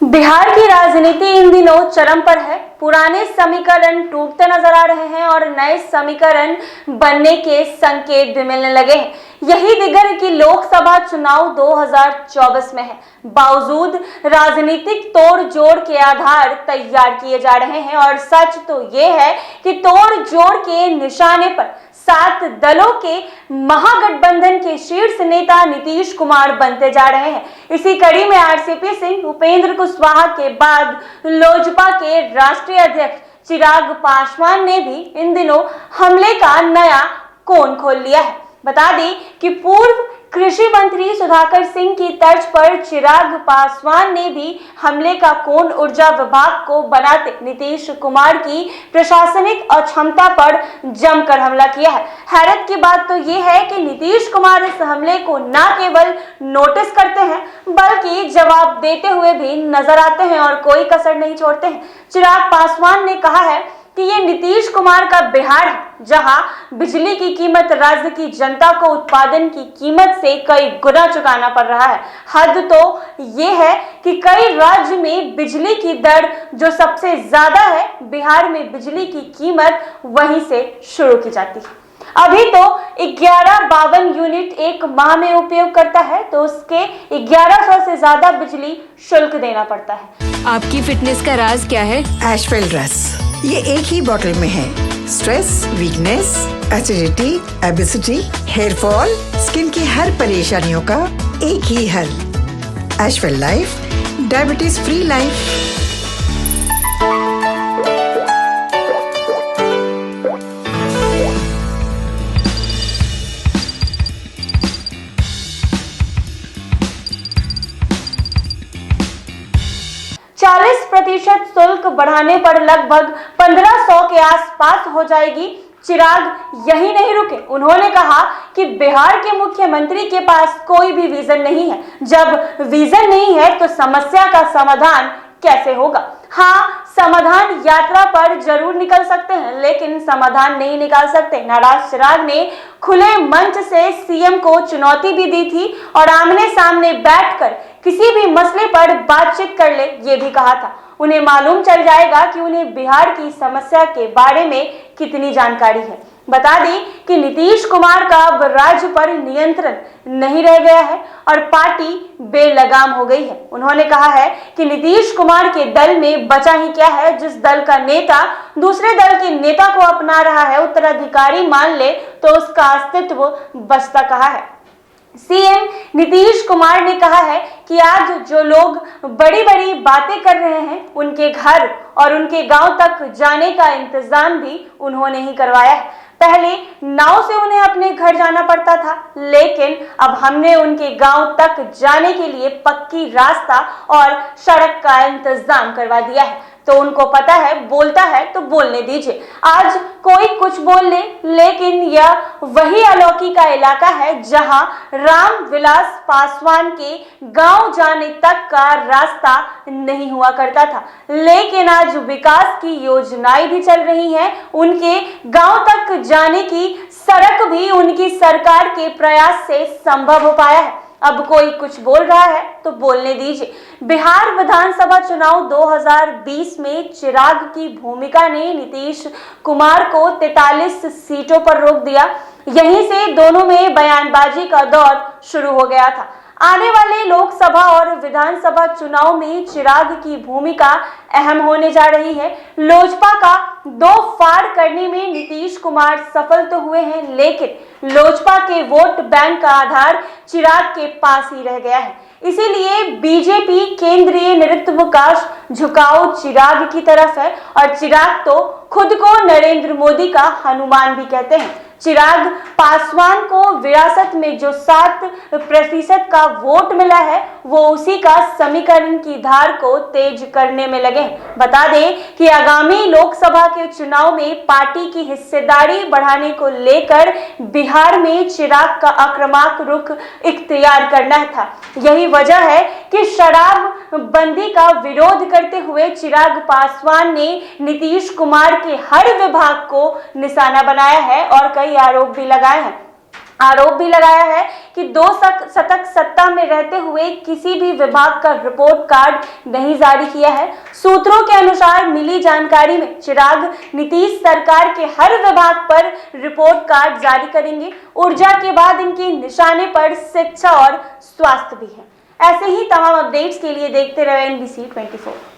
बिहार की राजनीति इन दिनों चरम पर है। पुराने समीकरण टूटते नजर आ रहे हैं और नए समीकरण बनने के संकेत भी मिलने लगे हैं। यही दिगर कि लोकसभा चुनाव 2024 में है। बावजूद राजनीतिक तोड़ जोड़ के आधार तैयार किए जा रहे हैं और सच तो ये है कि तोड़ जोड़ के निशाने पर 7 दलों के महागठबंधन के शीर्ष नेता नीतीश कुमार बनते जा रहे हैं। इसी कड़ी में आरसीपी सिंह, उपेंद्र कुशवाहा के बाद लोजपा के राष्ट्रीय अध्यक्ष चिराग पासवान ने भी इन दिनों हमले का नया कोण खोल लिया है। बता दें कि पूर्व कृषि मंत्री सुधाकर सिंह की तर्ज पर चिराग पासवान ने भी हमले का कोण ऊर्जा विभाग को बनाते नीतीश कुमार की प्रशासनिक अक्षमता पर जमकर हमला किया है। हैरत की बात तो ये है कि नीतीश कुमार इस हमले को न केवल नोटिस करते हैं बल्कि जवाब देते हुए भी नजर आते हैं और कोई कसर नहीं छोड़ते हैं। चिराग पासवान ने कहा है कि ये नीतीश कुमार का बिहार है, जहां बिजली की कीमत राज्य की जनता को उत्पादन की कीमत से कई गुना चुकाना पड़ रहा है। हद तो ये है कि कई राज्य में बिजली की दर जो सबसे ज्यादा है, बिहार में बिजली की कीमत वहीं से शुरू की जाती है। अभी तो 1152 यूनिट एक माह में उपयोग करता है तो उसके 1100 से ज्यादा बिजली शुल्क देना पड़ता है। आपकी फिटनेस का राज क्या है? एशवेल रस, ये एक ही बोतल में है। Stress, weakness, acidity, obesity, hair fall, skin की हर परेशानियों का एक ही हल। एशवेल लाइफ, डायबिटीज फ्री लाइफ। %40 शुल्क बढ़ाने पर लगभग 1500 के आसपास हो जाएगी। चिराग यही नहीं रुके, उन्होंने कहा कि बिहार के मुख्यमंत्री के पास कोई भी विजन नहीं है। जब विजन नहीं है तो समस्या का समाधान कैसे होगा? हाँ, समाधान यात्रा पर जरूर निकल सकते हैं लेकिन समाधान नहीं निकाल सकते। नाराज चिराग ने खुले मंच से सीएम को चुनौती भी दी थी और आमने सामने बैठकर किसी भी मसले पर बातचीत कर ले, ये भी कहा था। उन्हें मालूम चल जाएगा कि उन्हें बिहार की समस्या के बारे में कितनी जानकारी है। बता दें कि नीतीश कुमार का अब राज्य पर नियंत्रण नहीं रह गया है और पार्टी बेलगाम हो गई है। उन्होंने कहा है कि नीतीश कुमार के दल में बचा ही क्या है। जिस दल का नेता दूसरे दल के नेता को अपना रहा है, उत्तराधिकारी मान ले तो उसका अस्तित्व बचता कहाँ है। सीएम नीतीश कुमार ने कहा है कि आज जो लोग बड़ी बड़ी बातें कर रहे हैं, उनके घर और उनके गांव तक जाने का इंतजाम भी उन्होंने ही करवाया है। पहले नाव से उन्हें अपने घर जाना पड़ता था, लेकिन अब हमने उनके गांव तक जाने के लिए पक्की रास्ता और सड़क का इंतजाम करवा दिया है। तो उनको पता है, बोलता है तो बोलने दीजिए। आज कोई कुछ बोल ले, लेकिन यह वही अलौकिक का इलाका है जहां राम विलास पासवान के गांव जाने तक का रास्ता नहीं हुआ करता था, लेकिन आज विकास की योजनाएं भी चल रही हैं। उनके गांव तक जाने की सड़क भी उनकी सरकार के प्रयास से संभव हो पाया है। अब कोई कुछ बोल रहा है तो बोलने दीजिए। बिहार विधानसभा चुनाव 2020 में चिराग की भूमिका ने नीतीश कुमार को 43 सीटों पर रोक दिया। यहीं से दोनों में बयानबाजी का दौर शुरू हो गया था। आने वाले लोकसभा और विधानसभा चुनाव में चिराग की भूमिका अहम होने जा रही है। लोजपा का 2 फाड़ करने में नीतीश कुमार सफल तो हुए हैं, लेकिन लोजपा के वोट बैंक का आधार चिराग के पास ही रह गया है। इसीलिए बीजेपी केंद्रीय नेतृत्व का झुकाव चिराग की तरफ है और चिराग तो खुद को नरेंद्र मोदी का हनुमान भी कहते हैं। चिराग पासवान को विरासत में जो 7% का वोट मिला है, वो उसी का समीकरण की धार को तेज करने में लगे हैं। बता दें कि आगामी लोकसभा के चुनाव में पार्टी की हिस्सेदारी बढ़ाने को लेकर बिहार में चिराग का आक्रामक रुख इख्तियार करना था। यही वजह है कि शराब बंदी का विरोध करते हुए चिराग पासवान ने नीतीश कुमार के हर विभाग को निशाना बनाया है और कई आरोप भी लगाए हैं। आरोप भी लगाया है कि 2 शतक सत्ता में रहते हुए किसी भी विभाग का रिपोर्ट कार्ड नहीं जारी किया है। सूत्रों के अनुसार मिली जानकारी में चिराग नीतीश सरकार के हर विभाग पर रिपोर्ट कार्ड जारी करेंगे। ऊर्जा के बाद इनके निशाने पर शिक्षा और स्वास्थ्य भी है। ऐसे ही तमाम अपडेट्स के लिए देखते रहे NBC 24।